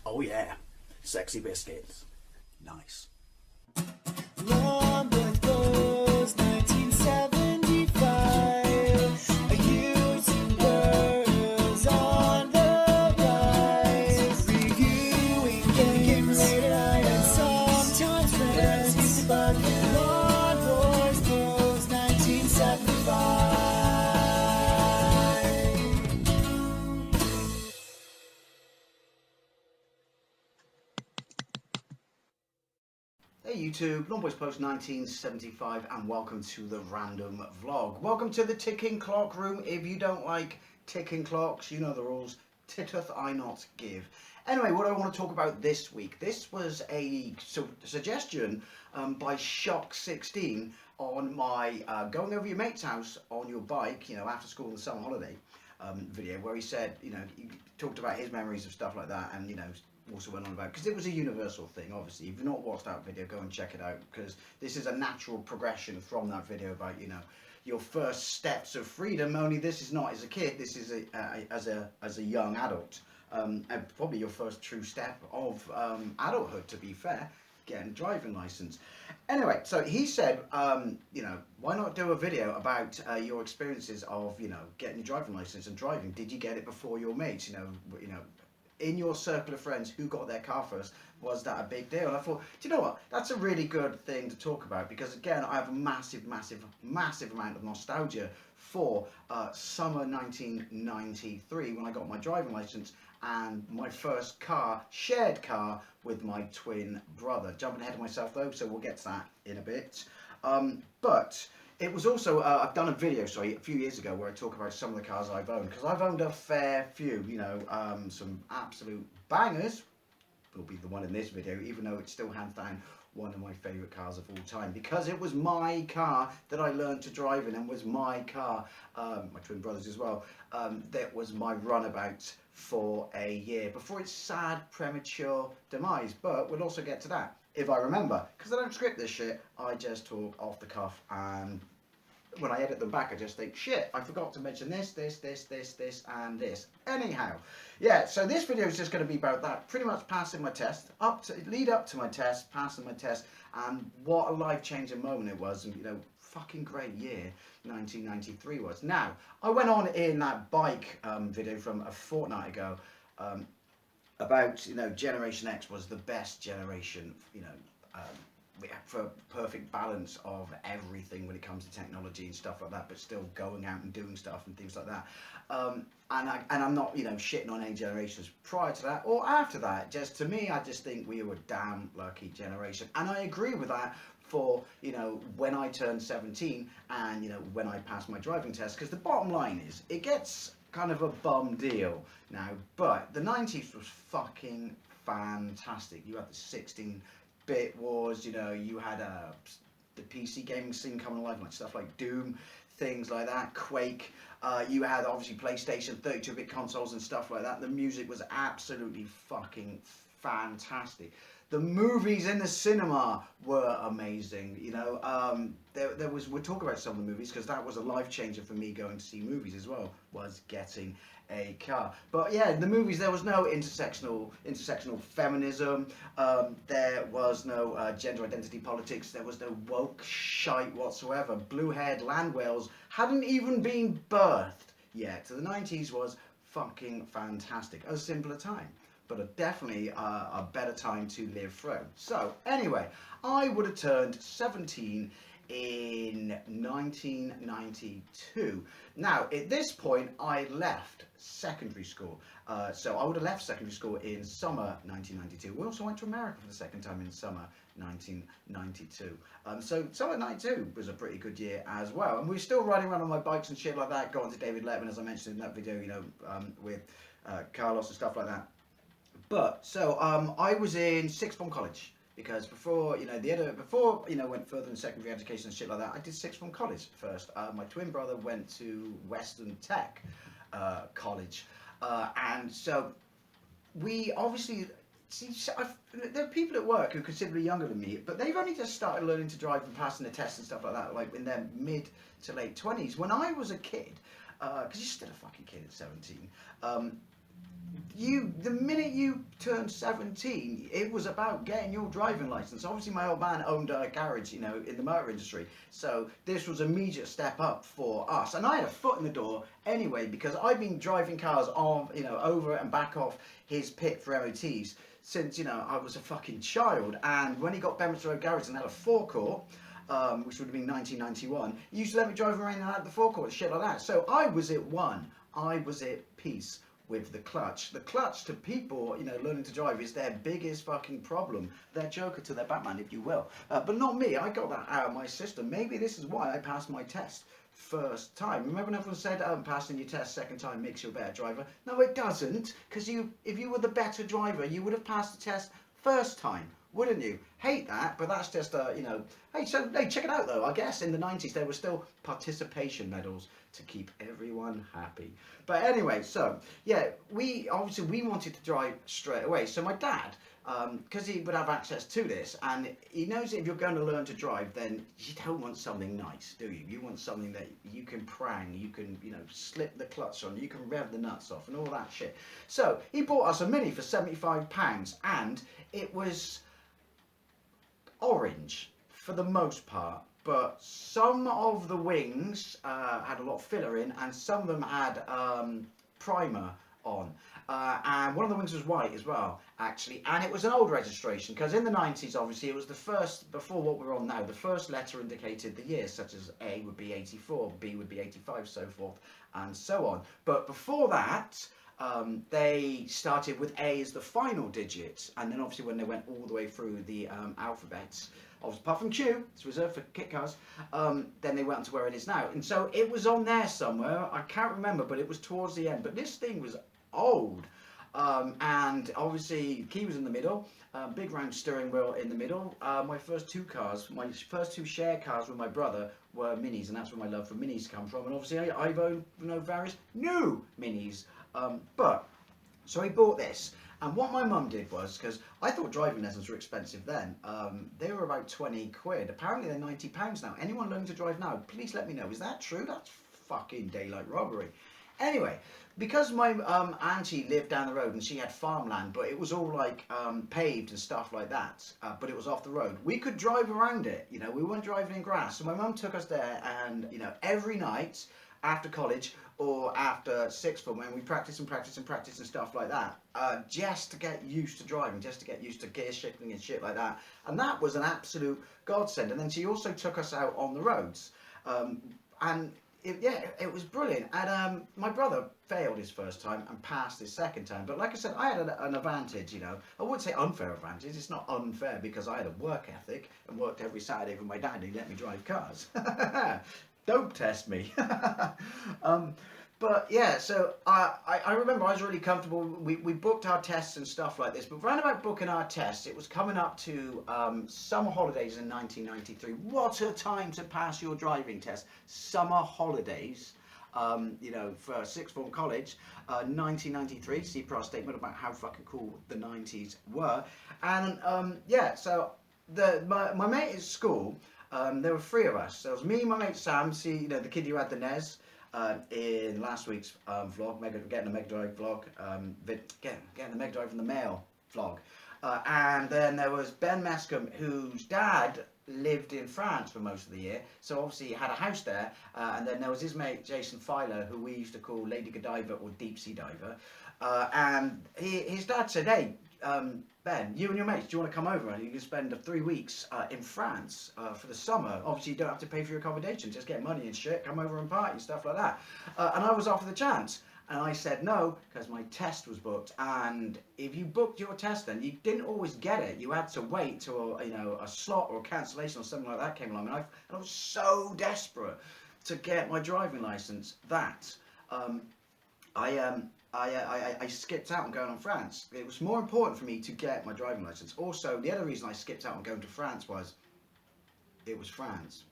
Oh yeah, sexy biscuits. Nice. Long Boys 1975. A YouTuber's on the rise. Reviewing games and sometimes friends. But Long Boys 1975. Hey YouTube, Long Boys Post 1975 and welcome to the random vlog. Welcome to the ticking clock room. If you don't like ticking clocks, you know the rules. Titteth I not give. Anyway, what I want to talk about this week. This was a suggestion by Shock16 on my going over your mate's house on your bike, you know, after school in the summer holiday video, where he said, you know, he talked about his memories of stuff like that, and you know, also went on about, because it was a universal thing. Obviously, if you've not watched that video, go and check it out, because this is a natural progression from that video about, you know, your first steps of freedom. Only this is not as a kid, this is as a young adult, and probably your first true step of adulthood, to be fair, getting a driving license. Anyway, so he said, you know, why not do a video about your experiences of, you know, getting your driving license and driving? Did you get it before your mates? You know, in your circle of friends, who got their car first? Was that a big deal? And I thought, do you know what? That's a really good thing to talk about, because again, I have a massive amount of nostalgia for summer 1993 when I got my driving license and my first car, shared car, with my twin brother. Jumping ahead of myself though, so we'll get to that in a bit. But it was also, I've done a video, a few years ago, where I talk about some of the cars I've owned, because I've owned a fair few, you know, some absolute bangers. Will be the one in this video, even though it's still hands down one of my favourite cars of all time, because it was my car that I learned to drive in, and was my car, my twin brother's as well, that was my runabout for a year before its sad premature demise. But we'll also get to that, if I remember, because I don't script this shit. I just talk off the cuff, and when I edit them back, I just think, shit, I forgot to mention this, and this. Anyhow, yeah, so this video is just going to be about that, pretty much passing my test, lead up to my test, passing my test, and what a life-changing moment it was, and you know, fucking great year 1993 was. Now, I went on in that bike video from a fortnight ago about, you know, Generation X was the best generation, you know, for perfect balance of everything when it comes to technology and stuff like that, but still going out and doing stuff and things like that. And I'm not, you know, shitting on any generations prior to that or after that. Just to me, I just think we were a damn lucky generation, and I agree with that for, you know, when I turned 17 and, you know, when I passed my driving test, because the bottom line is it gets kind of a bum deal now, but the 90s was fucking fantastic. You had the 16-bit wars, you know, you had the PC gaming scene coming alive, like stuff like Doom, things like that, Quake. You had obviously PlayStation, 32-bit consoles and stuff like that. The music was absolutely fucking fantastic. The movies in the cinema were amazing, you know. There was, we'll talk about some of the movies, because that was a life changer for me going to see movies as well, was getting a car. But yeah, the movies, there was no intersectional feminism, there was no gender identity politics, there was no woke shite whatsoever. Blue-haired land whales hadn't even been birthed yet. So the 90s was fucking fantastic. A simpler time, but definitely a better time to live through. So anyway, I would have turned 17 in 1992. Now, at this point, I left secondary school. So I would have left secondary school in summer 1992. We also went to America for the second time in summer 1992. So summer 92 was a pretty good year as well. And we were still riding around on my bikes and shit like that, going to David Letterman, as I mentioned in that video, you know, with Carlos and stuff like that. But so I was in sixth form college, because before, you know, before, you know, went further in secondary education and shit like that, I did sixth form college first. My twin brother went to Western Tech College, and so we obviously see, there are people at work who are considerably younger than me, but they've only just started learning to drive and passing the tests and stuff like that, like in their mid to late 20s. When I was a kid, because you're still a fucking kid at 17, the minute minute you turned 17, it was about getting your driving license. Obviously, my old man owned a garage, you know, in the motor industry, so this was an immediate step up for us. And I had a foot in the door anyway, because I've been driving cars on, you know, over and back off his pit for MOTs since, you know, I was a fucking child. And when he got Bedminster Road Garage and had a forecourt, which would have been 1991, he used to let me drive around and had the forecourt and shit like that. So I was at one. I was at peace with the clutch. The clutch to people, you know, learning to drive is their biggest fucking problem. Their Joker to their Batman, if you will. But not me. I got that out of my system. Maybe this is why I passed my test first time. Remember when everyone said passing your test second time makes you a better driver? No, it doesn't, because if you were the better driver, you would have passed the test first time, wouldn't you? Hate that, but that's just you know. Hey, check it out though. I guess in the 90s there were still participation medals to keep everyone happy. But anyway, so yeah, we wanted to drive straight away. So my dad, because he would have access to this, and he knows that if you're going to learn to drive, then you don't want something nice, do you? You want something that you can prang, you can, you know, slip the clutch on, you can rev the nuts off, and all that shit. So he bought us a Mini for £75, and it was orange for the most part, but some of the wings had a lot of filler in, and some of them had primer on, and one of the wings was white as well, actually. And it was an old registration, because in the 90s, obviously, it was the first, before what we're on now, the first letter indicated the year, such as A would be 84, B would be 85, so forth and so on. But before that, they started with A as the final digit, and then obviously when they went all the way through the alphabet, obviously apart from Q, it's reserved for kit cars, then they went on to where it is now. And so it was on there somewhere, I can't remember, but it was towards the end. But this thing was old, and obviously key was in the middle, big round steering wheel in the middle. My first two share cars with my brother were Minis, and that's where my love for Minis come from. And obviously I've owned, you know, various new Minis. But so he bought this, and what my mum did was, because I thought driving lessons were expensive then, they were about 20 quid. Apparently they're £90 now. Anyone learning to drive now, please let me know. Is that true? That's fucking daylight robbery. Anyway, because my auntie lived down the road and she had farmland, but it was all like paved and stuff like that, but it was off the road, we could drive around it, you know, we weren't driving in grass. So my mum took us there, and, you know, every night after college or after sixth form, when we practice and stuff like that, just to get used to driving, just to get used to gear shifting and shit like that. And that was an absolute godsend. And then she also took us out on the roads, and it was brilliant. And my brother failed his first time and passed his second time. But like I said, I had an advantage, you know. I wouldn't say unfair advantage. It's not unfair, because I had a work ethic and worked every Saturday with my dad, and he let me drive cars. Don't test me. But yeah, so I remember I was really comfortable. We booked our tests and stuff like this. But round about booking our tests, it was coming up to summer holidays in 1993. What a time to pass your driving test. Summer holidays, you know, for sixth form college, 1993. See for our statement about how fucking cool the 90s were. And yeah, so my mate at school, there were three of us. There was me, my mate Sam, see, you know, the kid who had the NES, in last week's vlog, getting the Mega Drive vlog, getting the Mega Drive from the mail vlog. And then there was Ben Mescom, whose dad lived in France for most of the year, so obviously he had a house there. And then there was his mate Jason Filer, who we used to call Lady Godiva or Deep Sea Diver. And his dad said, hey, Ben, you and your mates, do you want to come over and you can spend 3 weeks in France for the summer? Obviously you don't have to pay for your accommodation, just get money and shit, come over and party and stuff like that. And I was offered the chance, and I said no, because my test was booked. And if you booked your test, then you didn't always get it. You had to wait till you know, a slot or a cancellation or something like that came along. And I was so desperate to get my driving license that I skipped out on going on France. It was more important for me to get my driving license. Also, the other reason I skipped out on going to France was it was France.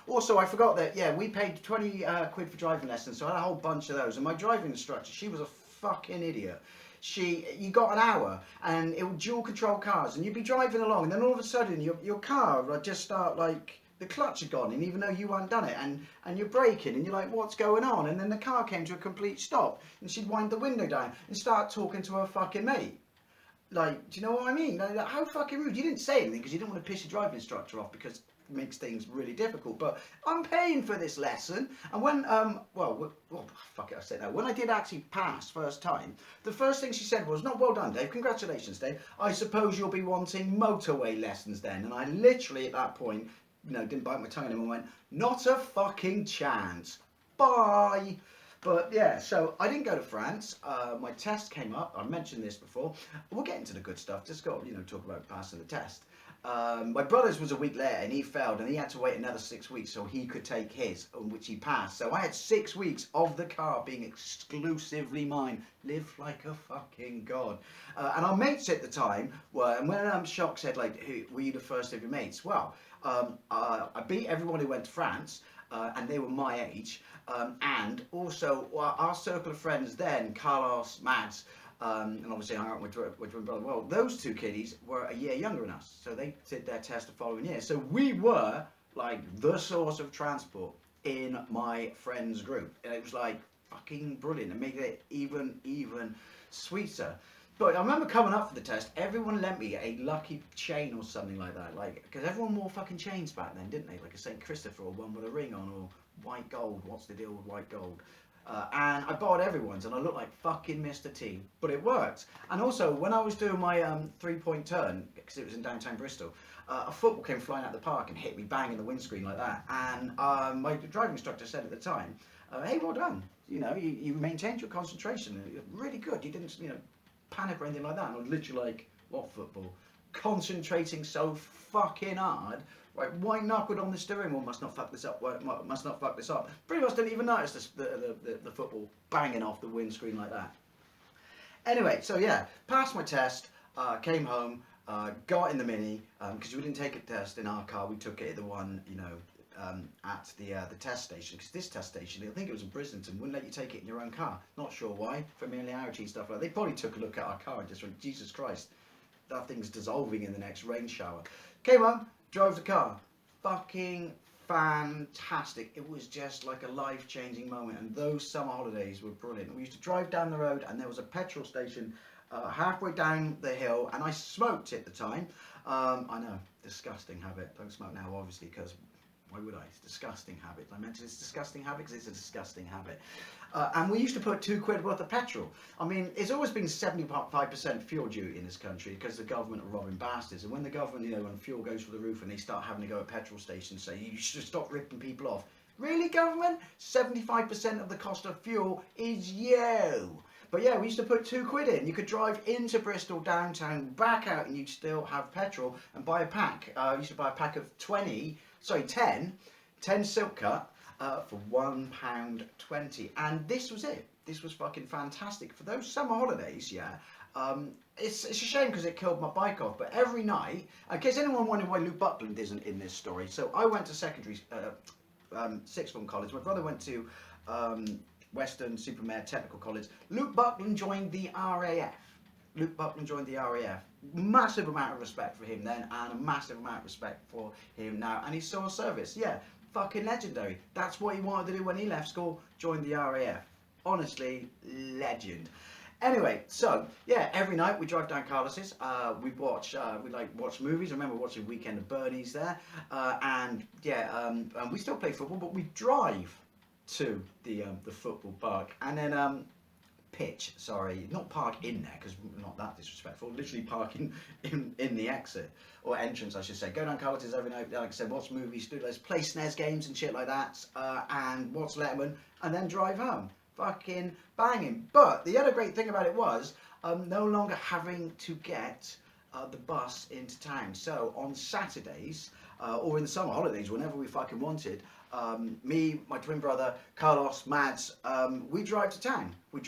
Also, I forgot that, yeah, we paid 20 quid for driving lessons, so I had a whole bunch of those. And my driving instructor, she was a fucking idiot. You got an hour, and it would dual control cars, and you'd be driving along, and then all of a sudden your car would just start like the clutch had gone in, even though you hadn't done it, and you're braking, and you're like, what's going on? And then the car came to a complete stop, and she'd wind the window down and start talking to her fucking mate. Like, do you know what I mean? Like, how fucking rude. You didn't say anything because you didn't want to piss your driving instructor off, because it makes things really difficult. But I'm paying for this lesson. And when, fuck it, I say that. When I did actually pass first time, the first thing she said was, "Not well done, Dave. Congratulations, Dave. I suppose you'll be wanting motorway lessons then." And I literally at that point, didn't bite my tongue anymore and went, "Not a fucking chance. Bye." But yeah, so I didn't go to France. My test came up. I mentioned this before. We'll get into the good stuff. Just got talk about passing the test. My brother's was a week later, and he failed, and he had to wait another 6 weeks so he could take his, on which he passed. So I had 6 weeks of the car being exclusively mine. Live like a fucking god. And our mates at the time were, and when Shock said, like, who were you the first of your mates? Well, I beat everyone who went to France. And they were my age, and also our circle of friends then, Carlos, Mads, and obviously I hung out with twin brother. Well, those two kiddies were a year younger than us, so they did their test the following year. So we were like the source of transport in my friends group, and it was like fucking brilliant, and made it even sweeter. But I remember coming up for the test, everyone lent me a lucky chain or something like that. Like, because everyone wore fucking chains back then, didn't they? Like a St. Christopher or one with a ring on, or white gold. What's the deal with white gold? And I borrowed everyone's, and I looked like fucking Mr. T. But it worked. And also, when I was doing my 3-point turn, because it was in downtown Bristol, a football came flying out of the park and hit me bang in the windscreen like that. And my driving instructor said at the time, "Hey, well done. You maintained your concentration. Really good. You didn't, panic or anything like that." And I was literally like, what football? Concentrating so fucking hard, right? White knuckled on the steering wheel. Must not fuck this up. Must not fuck this up. Pretty much didn't even notice the football banging off the windscreen like that. Anyway, so yeah, passed my test. Came home. Got in the Mini because we didn't take a test in our car. We took it at the one, at the test station, because this test station, I think it was in Brislington, wouldn't let you take it in your own car. Not sure why, familiarity and stuff like that. They probably took a look at our car and just went, Jesus Christ, that thing's dissolving in the next rain shower. Came home, drove the car. Fucking fantastic. It was just like a life-changing moment, and those summer holidays were brilliant. We used to drive down the road, and there was a petrol station halfway down the hill, and I smoked at the time. I know, disgusting habit. Don't smoke now, obviously, because why would I? It's a disgusting habit. I mentioned it's a disgusting habit because it's a disgusting habit. And we used to put £2 worth of petrol. I mean, it's always been 75% fuel duty in this country because the government are robbing bastards. And when the government, when fuel goes through the roof and they start having to go at petrol stations, say, you should stop ripping people off. Really, government? 75% of the cost of fuel is you. But yeah, we used to put £2 in. You could drive into Bristol downtown, back out, and you'd still have petrol and buy a pack. I used to buy a pack of 10 Silk Cut for £1.20. And this was it. This was fucking fantastic. For those summer holidays, yeah, it's a shame because it killed my bike off. But every night, in case anyone wondering why Luke Buckland isn't in this story, so I went to secondary, sixth form college. My brother went to Western-super-Mare Technical College. Luke Buckland joined the RAF. Massive amount of respect for him then, and a massive amount of respect for him now. And he saw service. Yeah, fucking legendary. That's what he wanted to do when he left school. Joined the RAF. Honestly, legend. Anyway, so yeah, every night we drive down Carlos's. We watch movies. I remember watching Weekend at Bernie's there, and yeah, and we still play football, but we drive to the football park, and then pitch. Sorry, not park in there because we're not that disrespectful. Literally parking in the exit or entrance, I should say. Go down Carlos's every night, like I said, watch movies, do those play SNES games and shit like that, and watch Letterman, and then drive home. Fucking banging. But the other great thing about it was no longer having to get the bus into town. So on Saturdays or in the summer holidays, whenever we fucking wanted, me, my twin brother, Carlos, Mads, we drive to town. We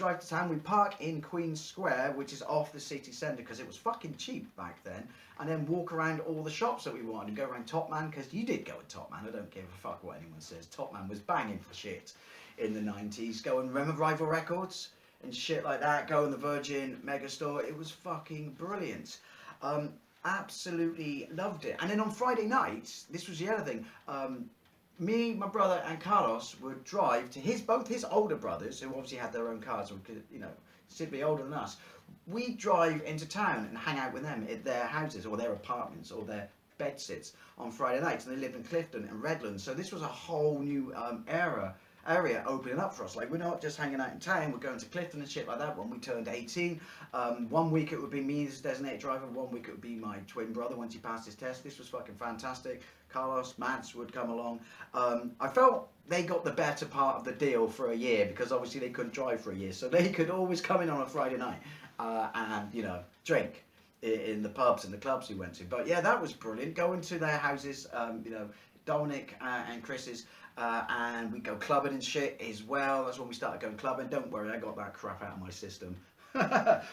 park in Queen's Square, which is off the city centre, because it was fucking cheap back then, and then walk around all the shops that we wanted, and go around Top Man, because you did go at Top Man, I don't give a fuck what anyone says. Top Man was banging for shit in the 90s. Go and remember Rival Records and shit like that, go in the Virgin Megastore. It was fucking brilliant. absolutely loved it. And then on Friday nights, this was the other thing. Me, my brother, and Carlos would drive to both his older brothers, who obviously had their own cars, or considerably older than us. We'd drive into town and hang out with them at their houses or their apartments or their bedsits on Friday nights, and they lived in Clifton and Redlands. So this was a whole new area opening up for us. Like, we're not just hanging out in town, we're going to Clifton and shit like that when we turned 18. 1 week it would be me as designated driver, 1 week it would be my twin brother once he passed his test. This was fucking fantastic. Carlos, Mads would come along. I felt they got the better part of the deal for a year, because obviously they couldn't drive for a year, so they could always come in on a Friday night and drink in the pubs and the clubs we went to. But yeah, that was brilliant, going to their houses, Dominic and Chris's, and we go clubbing and shit as well. That's when we started going clubbing. Don't worry, I got that crap out of my system. But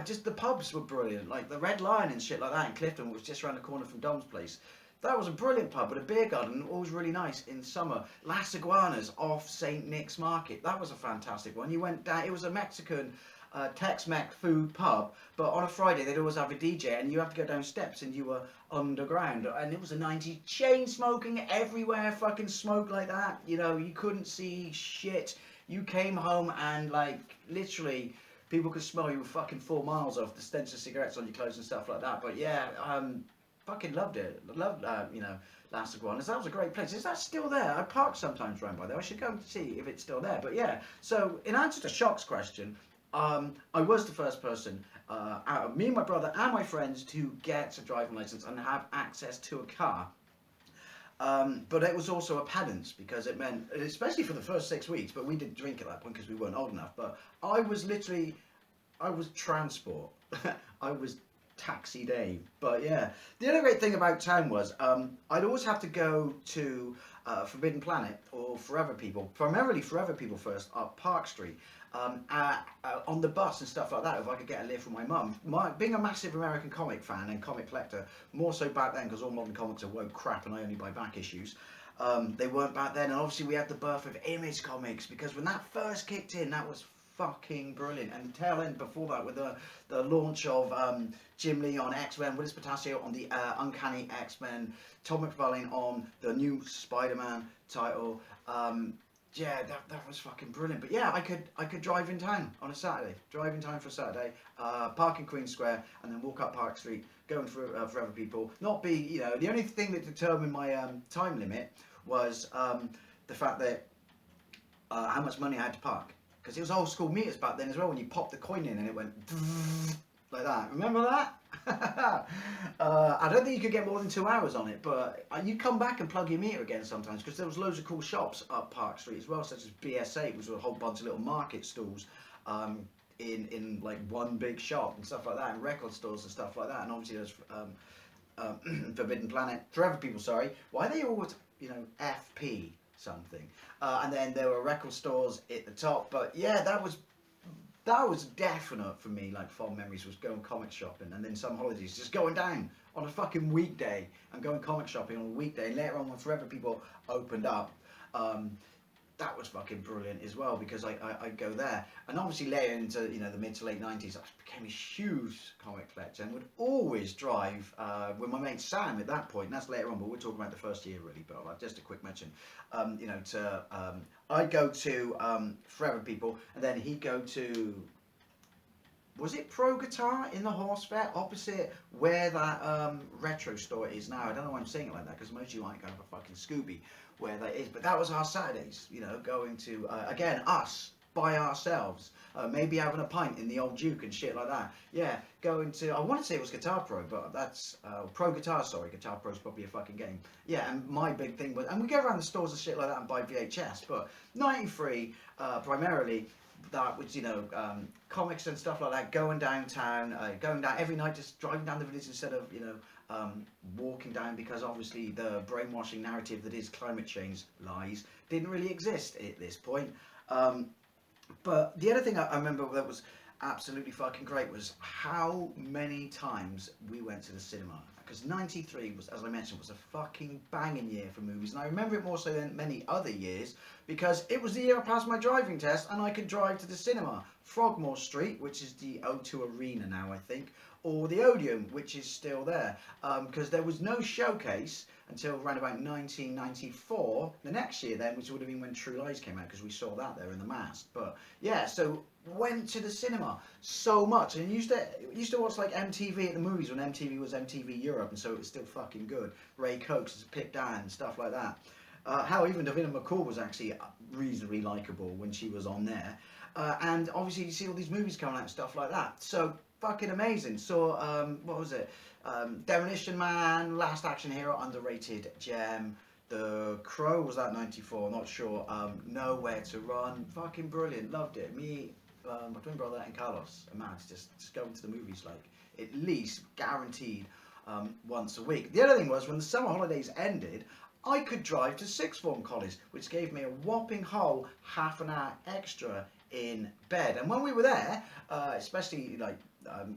the pubs were brilliant, like the Red Lion and shit like that in Clifton, which was just around the corner from Dom's place. That was a brilliant pub with a beer garden, always really nice in summer. Las Iguanas off St. Nick's Market, that was a fantastic one. You went down, it was a Mexican Tex-Mex food pub, but on a Friday they'd always have a DJ, and you have to go down steps and you were underground, and it was a 90s, chain smoking everywhere, fucking smoke like that, you couldn't see shit. You came home and like literally people could smell you fucking 4 miles off, the stench of cigarettes on your clothes and stuff like that. But yeah, fucking loved it. Loved Las Iguanas. That was a great place. Is that still there? I park sometimes round by there. I should go and see if it's still there. But yeah, so in answer to Shock's question, I was the first person out of me and my brother and my friends to get a driving license and have access to a car. But it was also a penance, because it meant, especially for the first 6 weeks, but we didn't drink at that point because we weren't old enough, but I was transport. I was Taxi Dave. But yeah, the other great thing about town was I'd always have to go to Forbidden Planet or Forever People, primarily Forever People first, up Park Street, on the bus and stuff like that, if I could get a lift from my mum. Being a massive American comic fan and comic collector, more so back then because all modern comics are woke crap and I only buy back issues. They weren't back then, and obviously we had the birth of Image Comics, because when that first kicked in, that was fucking brilliant. And the tail end before that with the launch of Jim Lee on X-Men, Willis Potasio on the Uncanny X-Men, Todd McFarlane on the new Spider-Man title. Yeah, that was fucking brilliant. But yeah, I could drive in town on a Saturday, drive in town for a Saturday, park in Queen Square, and then walk up Park Street, going for Forever People. Not be, the only thing that determined my time limit was the fact that how much money I had to park. Because it was old school meters back then as well, when you popped the coin in and it went like that. Remember that? I don't think you could get more than 2 hours on it, but you come back and plug your meter again sometimes, because there was loads of cool shops up Park Street as well, such as BS8, which was a whole bunch of little market stalls in like one big shop and stuff like that, and record stores and stuff like that. And obviously there's Forbidden Planet, Forever People, sorry. Why are they always, FP something? And then there were record stores at the top. But yeah, that was definite for me, like fond memories, was going comic shopping, and then some holidays just going down on a fucking weekday and going comic shopping on a weekday. And later on, when Forever People opened up, that was fucking brilliant as well, because I'd go there. And obviously later into the mid to late 90s, I became a huge comic collector and would always drive with my mate Sam at that point, and that's later on, but we're talking about the first year really, but just a quick mention. I'd go to Forever People, and then he'd go to, was it Pro Guitar in the Horse Fair, opposite where that retro store is now? I don't know why I'm saying it like that, because most of you aren't going for fucking Scooby where that is, but that was our Saturdays, going to, again, us, by ourselves, maybe having a pint in the old Duke and shit like that. Yeah, going to, I want to say it was Guitar Pro, but that's, Pro Guitar, sorry, Guitar Pro's probably a fucking game. Yeah, and my big thing was, and we go around the stores and shit like that and buy VHS, but 93, primarily, that was, comics and stuff like that, going downtown, going down every night, just driving down the village instead of, walking down, because obviously the brainwashing narrative that is climate change lies didn't really exist at this point. But the other thing I remember that was absolutely fucking great was how many times we went to the cinema. Because 93 was, as I mentioned, was a fucking banging year for movies, and I remember it more so than many other years because it was the year I passed my driving test and I could drive to the cinema Frogmore Street, which is the O2 Arena now, I think, or the Odeon, which is still there, because there was no showcase until around about 1994, the next year then, which would have been when True Lies came out, because we saw that there in the Mast. But yeah, so went to the cinema so much, and used to watch like MTV at the movies when MTV was MTV Europe, and so it was still fucking good. Ray Cokes, Pip Dan, stuff like that. How even Davina McCall was actually reasonably likable when she was on there. And obviously you see all these movies coming out and stuff like that. So fucking amazing. So what was it? Demolition Man, Last Action Hero, underrated gem. The Crow, was that 94? Not sure. Nowhere to Run, fucking brilliant. Loved it. Me, my twin brother and Carlos and Max just going to the movies like at least guaranteed once a week. The other thing was when the summer holidays ended, I could drive to sixth form college, which gave me a whopping whole half an hour extra in bed. And when we were there, especially like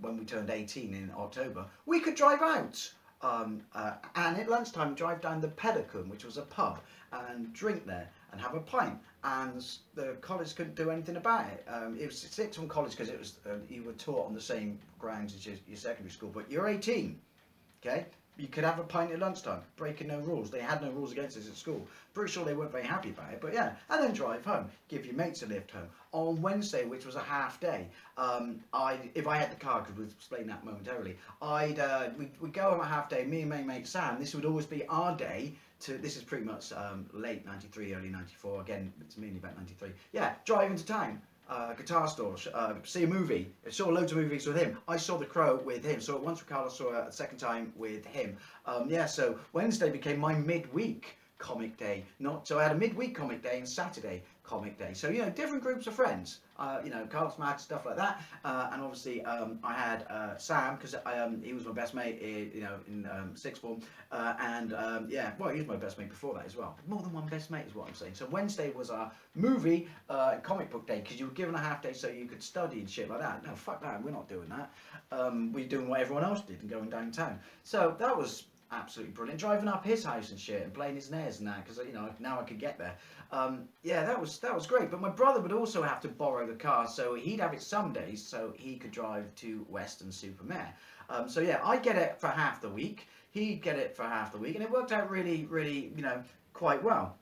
when we turned 18 in October, we could drive out. And at lunchtime, drive down the Pedicum, which was a pub, and drink there and have a pint. And the college couldn't do anything about it. It was sixth form college because it was you were taught on the same grounds as your secondary school, but you're 18, okay? You could have a pint at lunchtime, breaking no rules. They had no rules against us at school. Pretty sure they weren't very happy about it, but yeah. And then drive home, give your mates a lift home. On Wednesday, which was a half day, if I had the car, because we'll explain that momentarily, we'd go on a half day, me and my mate Sam, this would always be our day. This is pretty much late 93, early 94, again, it's mainly about 93. Yeah, drive into town. Guitar store, see a movie. I saw loads of movies with him. I saw The Crow with him. Saw it once with Carlos, saw it a second time with him. Yeah, so Wednesday became my midweek comic day. So I had a midweek comic day and Saturday comic day. So, you know, different groups of friends. You know, Carlos, Matt, stuff like that. And obviously, I had Sam, because he was my best mate, you know, in sixth form. Yeah, well, he was my best mate before that as well. More than one best mate is what I'm saying. So Wednesday was our movie comic book day, because you were given a half day so you could study and shit like that. No, fuck that, we're not doing that. We're doing what everyone else did and going downtown. So that was absolutely brilliant. Driving up his house and shit and playing his nares and that, because you know now I could get there. Yeah, that was great. But my brother would also have to borrow the car, so he'd have it some days, so he could drive to Weston-super-Mare. So yeah, I get it for half the week. He'd get it for half the week, and it worked out really, really, you know, quite well.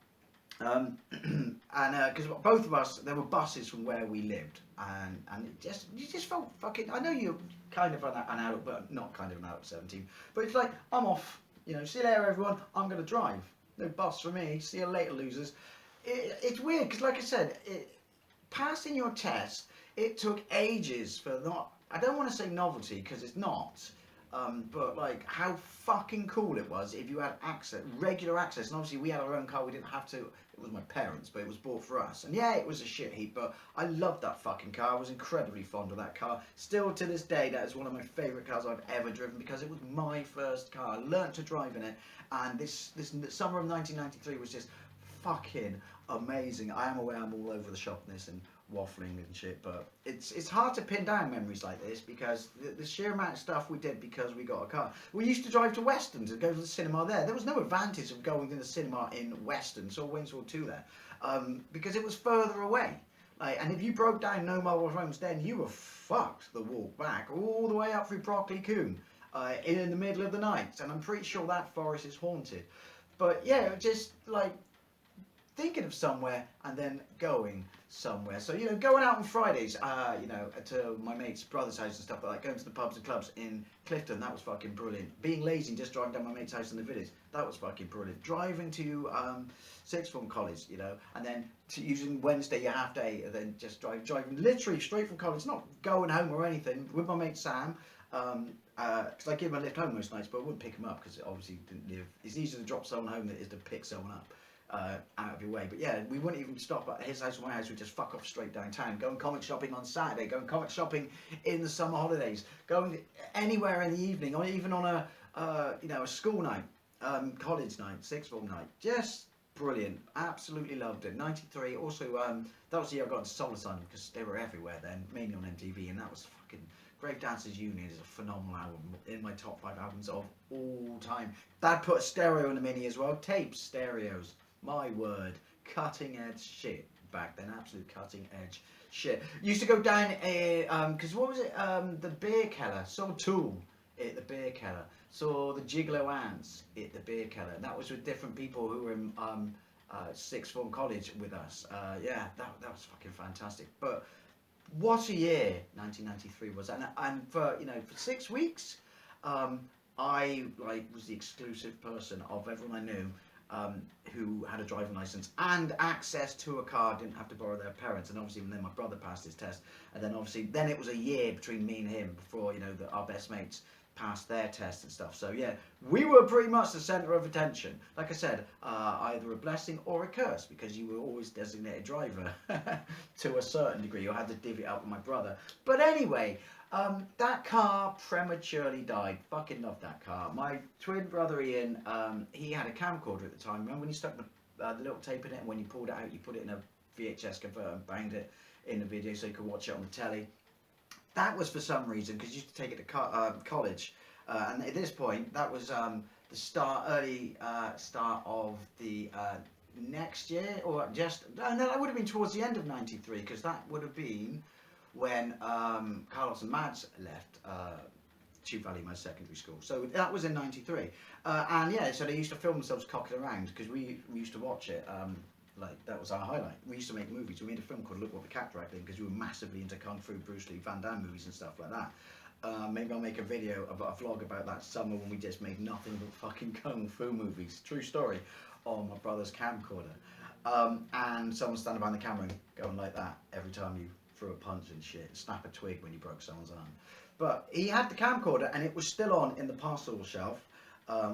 And because both of us, there were buses from where we lived, and you just felt fucking. I know you're kind of an adult, but not kind of an adult at 17. But it's like, I'm off. You know, see you later, everyone. I'm gonna drive. No bus for me. See you later, losers. It's weird because, like I said, passing your test, it took ages for not. I don't want to say novelty because it's not. But like how fucking cool it was if you had access, regular access, and obviously we had our own car, we didn't have to, it was my parents, but it was bought for us, and yeah, it was a shit heap, but I loved that fucking car. I was incredibly fond of that car. Still to this day, that is one of my favourite cars I've ever driven, because it was my first car. I learnt to drive in it, and this summer of 1993 was just fucking amazing. I am aware I'm all over the shop in this and waffling and shit, but it's hard to pin down memories like this because the sheer amount of stuff we did because we got a car. We used to drive to Weston to go to the cinema there. There was no advantage of going to the cinema in Weston, saw Wayne's World 2 there, because it was further away. Like, and if you broke down no mobile phones then, you were fucked the walk back all the way up through Brockley Coombe in the middle of the night, and I'm pretty sure that forest is haunted. But yeah, just like thinking of somewhere and then going somewhere. So, you know, going out on Fridays, you know, to my mate's brother's house and stuff like that, going to the pubs and clubs in Clifton, that was fucking brilliant. Being lazy and just driving down my mate's house in the village, that was fucking brilliant. Driving to sixth form college, you know, and then using Wednesday your half day, and then just driving literally straight from college, not going home or anything, with my mate Sam, because I give him a lift home most nights, but I wouldn't pick him up because obviously didn't live. It's easier to drop someone home than it is to pick someone up. Out of your way. But yeah, we wouldn't even stop at his house or my house. We'd just fuck off straight downtown, going comic shopping on Saturday, going comic shopping in the summer holidays, going anywhere in the evening, or even on a you know, a school night, college night, sixth form night. Just brilliant. Absolutely loved it. 93. Also, that was the year I got into Soul Asylum because they were everywhere then, mainly on MTV, and that was fucking. Grave Dancers Union is a phenomenal album, in my top 5 albums of all time. Dad put a stereo in the mini as well. Tapes, stereos. My word, cutting edge shit. back then. Absolute cutting edge shit. Used to go down because what was it? The Beer Keller. Saw Tool at the Beer Keller. Saw the Gigolo Ants at the Beer Keller. And that was with different people who were in sixth form college with us. Yeah, that was fucking fantastic. But what a year 1993 was, and for for 6 weeks, I was the exclusive person of everyone I knew who had a driving license and access to a car, didn't have to borrow their parents. And obviously, then my brother passed his test, and then it was a year between me and him before our best mates passed their tests and stuff. So yeah, we were pretty much the centre of attention. Like I said, either a blessing or a curse, because you were always designated driver to a certain degree. You had to divvy it up with my brother. But anyway, that car prematurely died. Fucking love that car. My twin brother Ian, he had a camcorder at the time. Remember when you stuck the little tape in it, and when you pulled it out, you put it in a VHS converter and banged it in the video so you could watch it on the telly. That was for some reason because you used to take it to college, and at this point, that was the early start of the next year, or just no, that would have been towards the end of '93, because that would have been when Carlos and Mads left Tube Valley, my secondary school. So that was in '93, and yeah, so they used to film themselves cocking around because we used to watch it. Like, that was our highlight. We used to make movies. We made a film called Look What the Cat Dragged In because we were massively into Kung Fu, Bruce Lee, Van Damme movies and stuff like that. Maybe I'll make a video, a vlog about that summer when we just made nothing but fucking Kung Fu movies. True story. On my brother's camcorder. And someone standing behind the camera going like that every time you threw a punch and shit. Snap a twig when you broke someone's arm. But he had the camcorder and it was still on in the parcel shelf.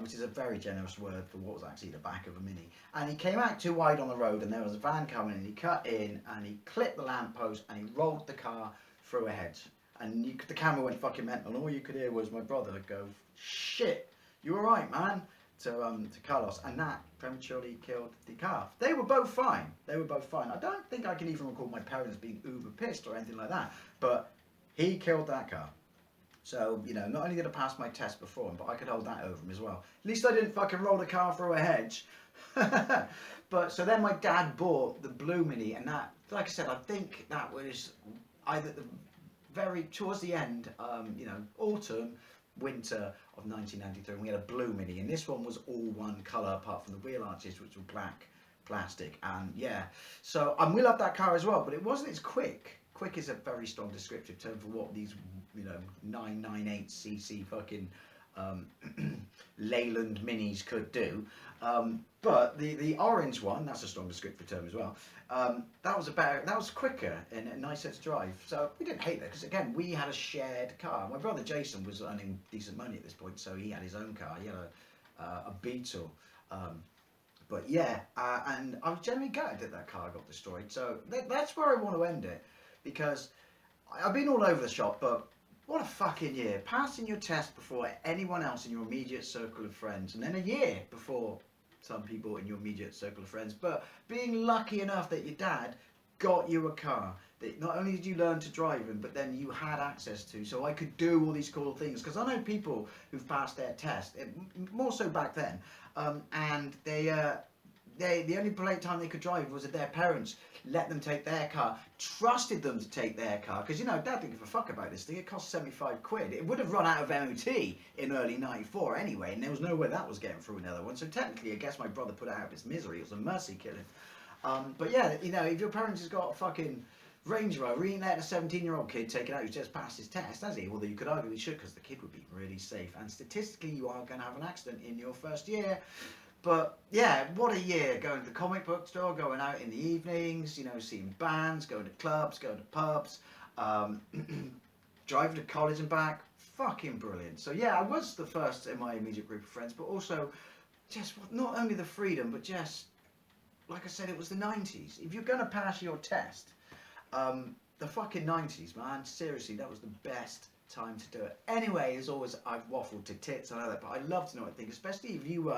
Which is a very generous word for what was actually the back of a Mini. And he came out too wide on the road, and there was a van coming, and he cut in, and he clipped the lamppost, and he rolled the car through a hedge. And the camera went fucking mental, and all you could hear was my brother go, "Shit, you alright, man?" to Carlos, and that prematurely killed the car. They were both fine. I don't think I can even recall my parents being uber pissed or anything like that, but he killed that car. So, not only did I pass my test before him, but I could hold that over him as well. At least I didn't fucking roll the car through a hedge. But, so then my dad bought the blue Mini, and that, like I said, I think that was either towards the end, autumn, winter of 1993, and we had a blue Mini, and this one was all one colour apart from the wheel arches, which were black plastic. And yeah, so we loved that car as well, but it wasn't as quick. Quick is a very strong descriptive term for what these 998cc fucking Leyland Minis could do. But the orange one, that's a strong descriptive term as well. That was quicker and nicer to drive. So we didn't hate that because, again, we had a shared car. My brother Jason was earning decent money at this point, so he had his own car. He had a Beetle. But yeah, and I was generally gutted that car got destroyed. So that's where I want to end it. Because I've been all over the shop, but what a fucking year. Passing your test before anyone else in your immediate circle of friends, and then a year before some people in your immediate circle of friends, but being lucky enough that your dad got you a car that not only did you learn to drive in, but then you had access to, so I could do all these cool things. Because I know people who've passed their test, more so back then, and the only polite time they could drive was if their parents let them take their car, trusted them to take their car, because Dad didn't give a fuck about this thing. It cost 75 quid. It would have run out of MOT in early '94 anyway, and there was no way that was getting through another one. So technically, I guess my brother put it out of his misery. It was a mercy killing. But yeah, if your parents has got a fucking Range Rover, he ain't letting a 17-year-old kid take it out who's just passed his test, has he? Although you could argue he should, because the kid would be really safe, and statistically you are going to have an accident in your first year. But yeah, what a year, going to the comic book store, going out in the evenings, seeing bands, going to clubs, going to pubs, driving to college and back. Fucking brilliant. So yeah, I was the first in my immediate group of friends, but also just not only the freedom, but just, like I said, it was the 90s. If you're going to pass your test, the fucking 90s, man, seriously, that was the best time to do it. Anyway, as always, I've waffled to tits, I know that, but I'd love to know what you think, especially if you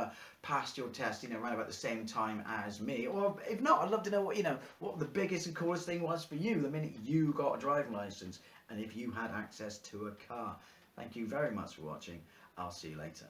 passed your test, around about the same time as me, or if not, I'd love to know what the biggest and coolest thing was for you the minute you got a driving license, and if you had access to a car. Thank you very much for watching. I'll see you later.